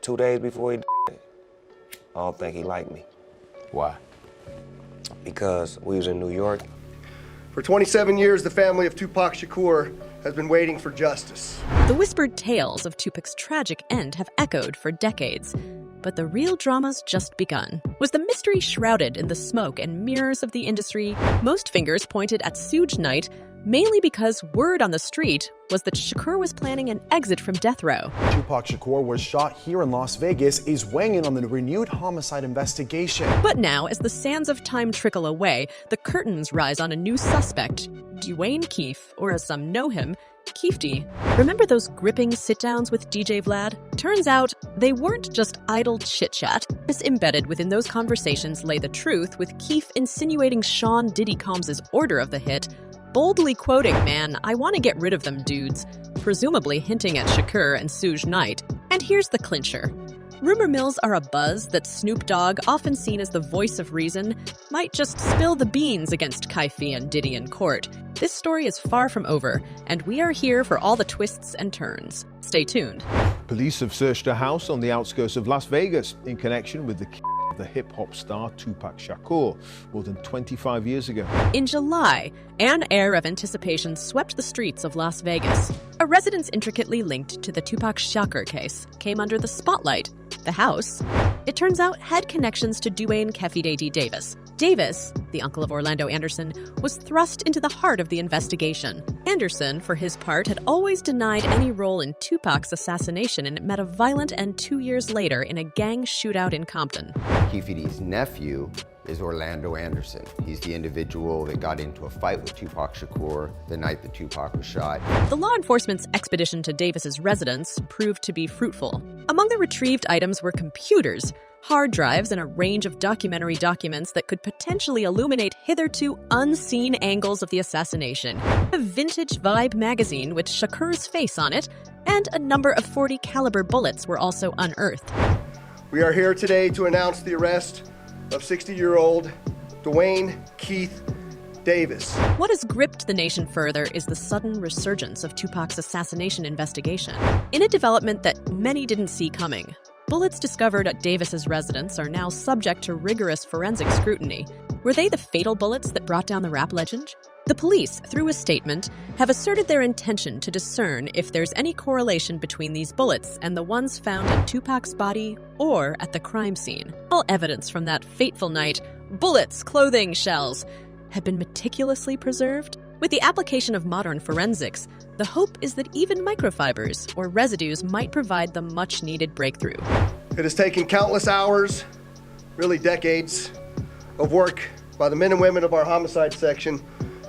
2 days before he died, I don't think he liked me. Why? Because we was in New York. For 27 years, the family of Tupac Shakur has been waiting for justice. The whispered tales of Tupac's tragic end have echoed for decades. But the real drama's just begun. Was the mystery shrouded in the smoke and mirrors of the industry? Most fingers pointed at Suge Knight, mainly because word on the street was that Shakur was planning an exit from death row. Tupac Shakur was shot here in Las Vegas, is weighing in on the renewed homicide investigation. But now, as the sands of time trickle away, the curtains rise on a new suspect, Dwayne Keefe, or as some know him, Keefe. Remember those gripping sit-downs with DJ Vlad? Turns out, they weren't just idle chit-chat. Embedded within those conversations lay the truth, with Keefe insinuating Sean Diddy Combs' order of the hit, boldly quoting, "Man, I want to get rid of them dudes," presumably hinting at Shakur and Suge Knight. And here's the clincher. Rumor mills are abuzz that Snoop Dogg, often seen as the voice of reason, might just spill the beans against Keefe and Diddy in court. This story is far from over, and we are here for all the twists and turns. Stay tuned. Police have searched a house on the outskirts of Las Vegas in connection with the hip-hop star Tupac Shakur more than 25 years ago. In July, an air of anticipation swept the streets of Las Vegas. A residence intricately linked to the Tupac Shakur case came under the spotlight. The house, it turns out, had connections to Dwayne "Keefe Davis. Davis, the uncle of Orlando Anderson, was thrust into the heart of the investigation. Anderson, for his part, had always denied any role in Tupac's assassination and met a violent end 2 years later in a gang shootout in Compton. Keefe's nephew is Orlando Anderson. He's the individual that got into a fight with Tupac Shakur the night that Tupac was shot. The law enforcement's expedition to Davis's residence proved to be fruitful. Among the retrieved items were computers, hard drives, and a range of documentary documents that could potentially illuminate hitherto unseen angles of the assassination. A vintage Vibe magazine with Shakur's face on it, and a number of .40 caliber bullets were also unearthed. We are here today to announce the arrest of 60-year-old Dwayne Keefe Davis. What has gripped the nation further is the sudden resurgence of Tupac's assassination investigation. In a development that many didn't see coming, bullets discovered at Davis's residence are now subject to rigorous forensic scrutiny. Were they the fatal bullets that brought down the rap legend? The police, through a statement, have asserted their intention to discern if there's any correlation between these bullets and the ones found in Tupac's body or at the crime scene. All evidence from that fateful night, bullets, clothing, shells, have been meticulously preserved. With the application of modern forensics, the hope is that even microfibers or residues might provide the much-needed breakthrough. It has taken countless hours, really decades, of work by the men and women of our homicide section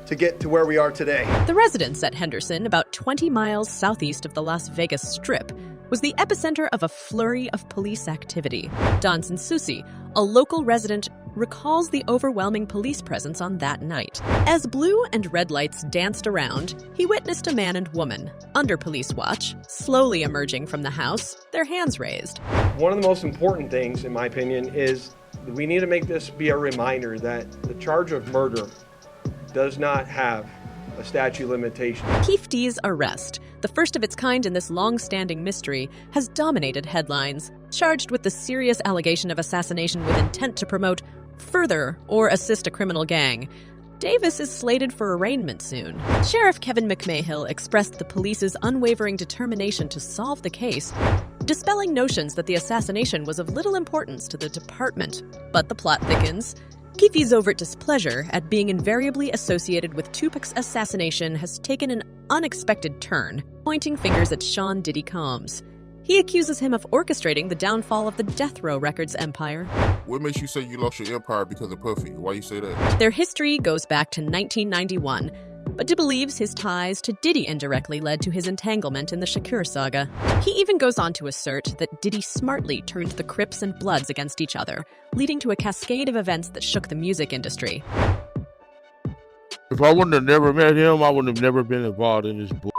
to get to where we are today. The residence at Henderson, about 20 miles southeast of the Las Vegas Strip, was the epicenter of a flurry of police activity. Don Sansusi, a local resident, recalls the overwhelming police presence on that night. As blue and red lights danced around, he witnessed a man and woman, under police watch, slowly emerging from the house, their hands raised. One of the most important things, in my opinion, is we need to make this be a reminder that the charge of murder does not have a statute of limitation. Keefe's arrest, the first of its kind in this long-standing mystery, has dominated headlines. Charged with the serious allegation of assassination with intent to promote, further, or assist a criminal gang, Davis is slated for arraignment soon. Sheriff Kevin McMahill expressed the police's unwavering determination to solve the case, dispelling notions that the assassination was of little importance to the department. But the plot thickens. Keefe's overt displeasure at being invariably associated with Tupac's assassination has taken an unexpected turn, pointing fingers at Sean Diddy Combs. He accuses him of orchestrating the downfall of the Death Row Records empire. What makes you say you lost your empire because of Puffy? Why you say that? Their history goes back to 1991, but Diddy believes his ties to Diddy indirectly led to his entanglement in the Shakur saga. He even goes on to assert that Diddy smartly turned the Crips and Bloods against each other, leading to a cascade of events that shook the music industry. If I wouldn't have never met him, I wouldn't have never been involved in this bull.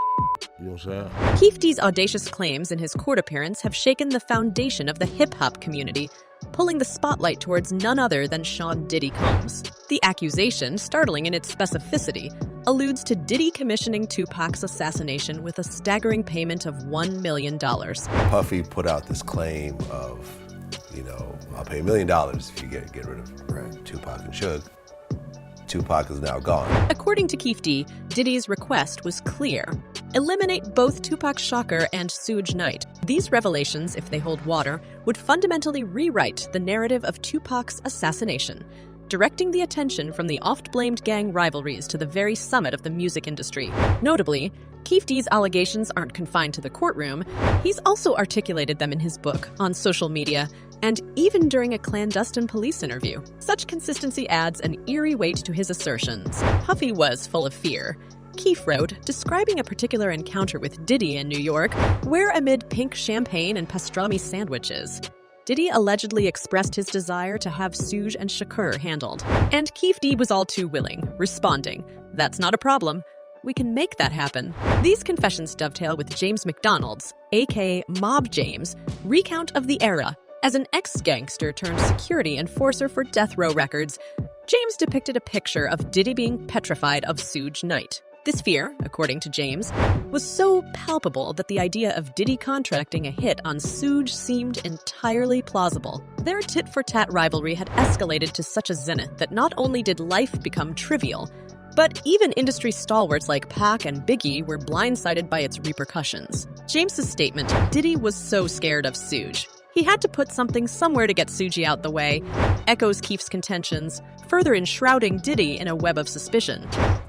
You know what I'm saying? Keefe's audacious claims in his court appearance have shaken the foundation of the hip-hop community, pulling the spotlight towards none other than Sean Diddy Combs. The accusation, startling in its specificity, alludes to Diddy commissioning Tupac's assassination with a staggering payment of $1 million. Puffy put out this claim of, I'll pay $1 million if you get rid of Tupac and Suge. Tupac is now gone. According to Keefe, Diddy's request was clear. Eliminate both Tupac Shakur and Suge Knight. These revelations, if they hold water, would fundamentally rewrite the narrative of Tupac's assassination, directing the attention from the oft-blamed gang rivalries to the very summit of the music industry. Notably, Keefe's allegations aren't confined to the courtroom. He's also articulated them in his book, on social media, and even during a clandestine police interview. Such consistency adds an eerie weight to his assertions. Puffy was full of fear. Keefe wrote, describing a particular encounter with Diddy in New York, where amid pink champagne and pastrami sandwiches, Diddy allegedly expressed his desire to have Suge and Shakur handled. And Keefe was all too willing, responding, "That's not a problem. We can make that happen." These confessions dovetail with James McDonald's, aka Mob James, recount of the era. As an ex-gangster turned security enforcer for Death Row Records, James depicted a picture of Diddy being petrified of Suge Knight. This fear, according to James, was so palpable that the idea of Diddy contracting a hit on Suge seemed entirely plausible. Their tit-for-tat rivalry had escalated to such a zenith that not only did life become trivial, but even industry stalwarts like Pac and Biggie were blindsided by its repercussions. James's statement, "Diddy was so scared of Suge. He had to put something somewhere to get Sugie out the way," echoes Keefe's contentions, further enshrouding Diddy in a web of suspicion.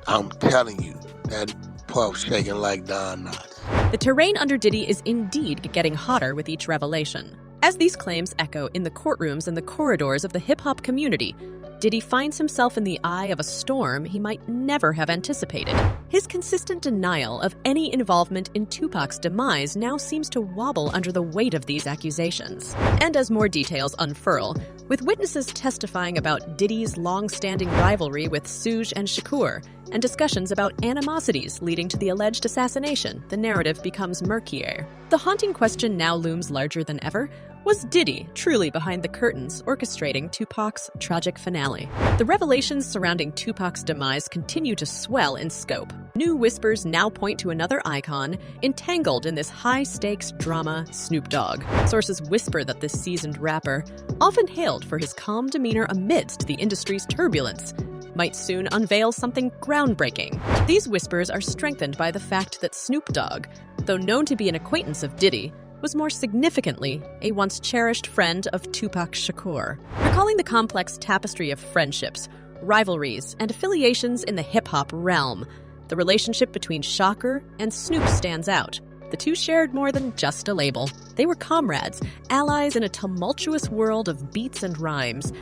I'm telling you, that Puff shaking like Don Knotts. The terrain under Diddy is indeed getting hotter with each revelation. As these claims echo in the courtrooms and the corridors of the hip-hop community, Diddy finds himself in the eye of a storm he might never have anticipated. His consistent denial of any involvement in Tupac's demise now seems to wobble under the weight of these accusations. And as more details unfurl, with witnesses testifying about Diddy's long-standing rivalry with Suge and Shakur, and discussions about animosities leading to the alleged assassination, the narrative becomes murkier. The haunting question now looms larger than ever. Was Diddy truly behind the curtains orchestrating Tupac's tragic finale? The revelations surrounding Tupac's demise continue to swell in scope. New whispers now point to another icon entangled in this high-stakes drama, Snoop Dogg. Sources whisper that this seasoned rapper, often hailed for his calm demeanor amidst the industry's turbulence, might soon unveil something groundbreaking. These whispers are strengthened by the fact that Snoop Dogg, though known to be an acquaintance of Diddy, was more significantly a once cherished friend of Tupac Shakur. Recalling the complex tapestry of friendships, rivalries, and affiliations in the hip-hop realm, the relationship between Shakur and Snoop stands out. The two shared more than just a label. They were comrades, allies in a tumultuous world of beats and rhymes.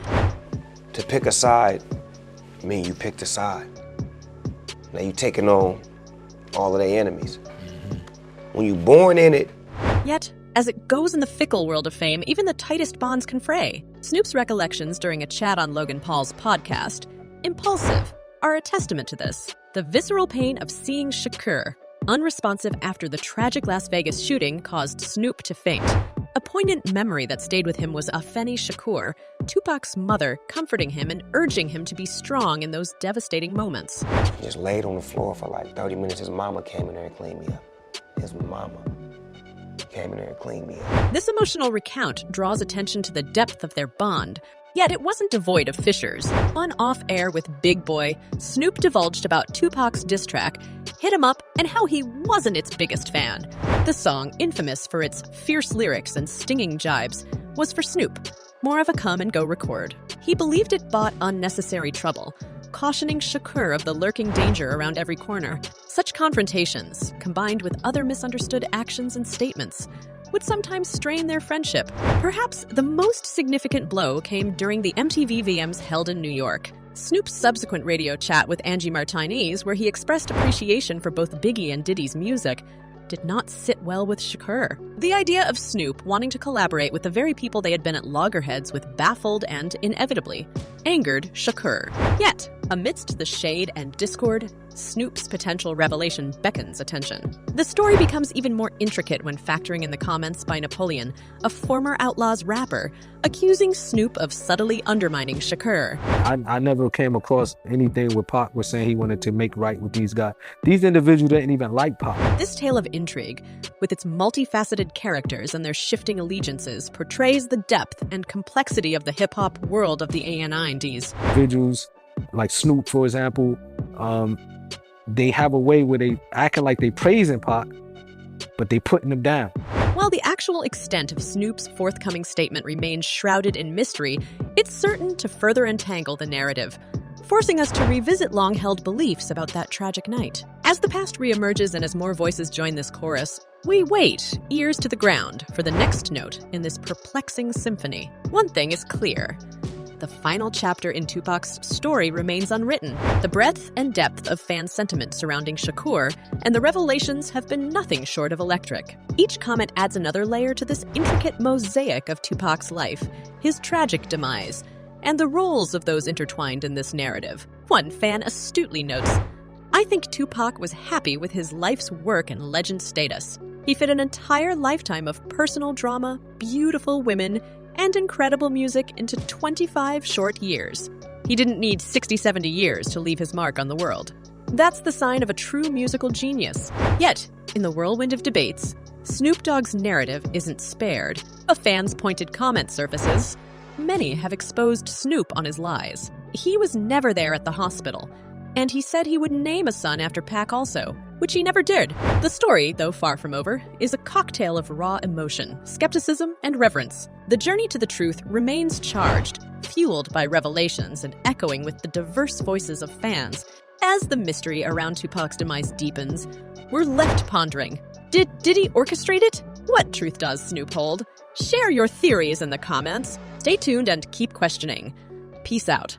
To pick a side, I mean, you picked a side. Now you taking on all of their enemies. When you born in it. Yet, as it goes in the fickle world of fame, even the tightest bonds can fray. Snoop's recollections during a chat on Logan Paul's podcast, Impulsive, are a testament to this. The visceral pain of seeing Shakur, unresponsive after the tragic Las Vegas shooting, caused Snoop to faint. A poignant memory that stayed with him was Afeni Shakur, Tupac's mother, comforting him and urging him to be strong in those devastating moments. He just laid on the floor for like 30 minutes. His mama came in there and cleaned me up. His mama came in there and cleaned me up. This emotional recount draws attention to the depth of their bond. Yet it wasn't devoid of fissures. On Off-Air with Big Boy, Snoop divulged about Tupac's diss track, Hit 'Em Up, and how he wasn't its biggest fan. The song, infamous for its fierce lyrics and stinging jibes, was for Snoop, more of a come-and-go record. He believed it brought unnecessary trouble, cautioning Shakur of the lurking danger around every corner. Such confrontations, combined with other misunderstood actions and statements, would sometimes strain their friendship. Perhaps the most significant blow came during the MTV VMs held in New York. Snoop's subsequent radio chat with Angie Martinez, where he expressed appreciation for both Biggie and Diddy's music, did not sit well with Shakur. The idea of Snoop wanting to collaborate with the very people they had been at loggerheads with baffled and, inevitably, angered Shakur. Yet, Amidst the shade and discord, Snoop's potential revelation beckons attention. The story becomes even more intricate when factoring in the comments by Napoleon, a former Outlaws rapper, accusing Snoop of subtly undermining Shakur. I never came across anything where Pac was saying he wanted to make right with these guys. These individuals didn't even like Pac. This tale of intrigue, with its multifaceted characters and their shifting allegiances, portrays the depth and complexity of the hip-hop world of the A&90s. Individuals like Snoop, for example, they have a way where they acting like they praising Pac, but they putting him down. While the actual extent of Snoop's forthcoming statement remains shrouded in mystery, it's certain to further entangle the narrative, forcing us to revisit long-held beliefs about that tragic night. As the past reemerges and as more voices join this chorus, we wait, ears to the ground, for the next note in this perplexing symphony. One thing is clear. The final chapter in Tupac's story remains unwritten. The breadth and depth of fan sentiment surrounding Shakur and the revelations have been nothing short of electric. Each comment adds another layer to this intricate mosaic of Tupac's life, his tragic demise, and the roles of those intertwined in this narrative. One fan astutely notes, "I think Tupac was happy with his life's work and legend status. He fit an entire lifetime of personal drama, beautiful women, and incredible music into 25 short years. He didn't need 60, 70 years to leave his mark on the world. That's the sign of a true musical genius." Yet, in the whirlwind of debates, Snoop Dogg's narrative isn't spared. A fan's pointed comment surfaces. Many have exposed Snoop on his lies. He was never there at the hospital, and he said he would name a son after Pac also, which he never did. The story, though far from over, is a cocktail of raw emotion, skepticism, and reverence. The journey to the truth remains charged, fueled by revelations and echoing with the diverse voices of fans. As the mystery around Tupac's demise deepens, we're left pondering. Did Diddy orchestrate it? What truth does Snoop hold? Share your theories in the comments. Stay tuned and keep questioning. Peace out.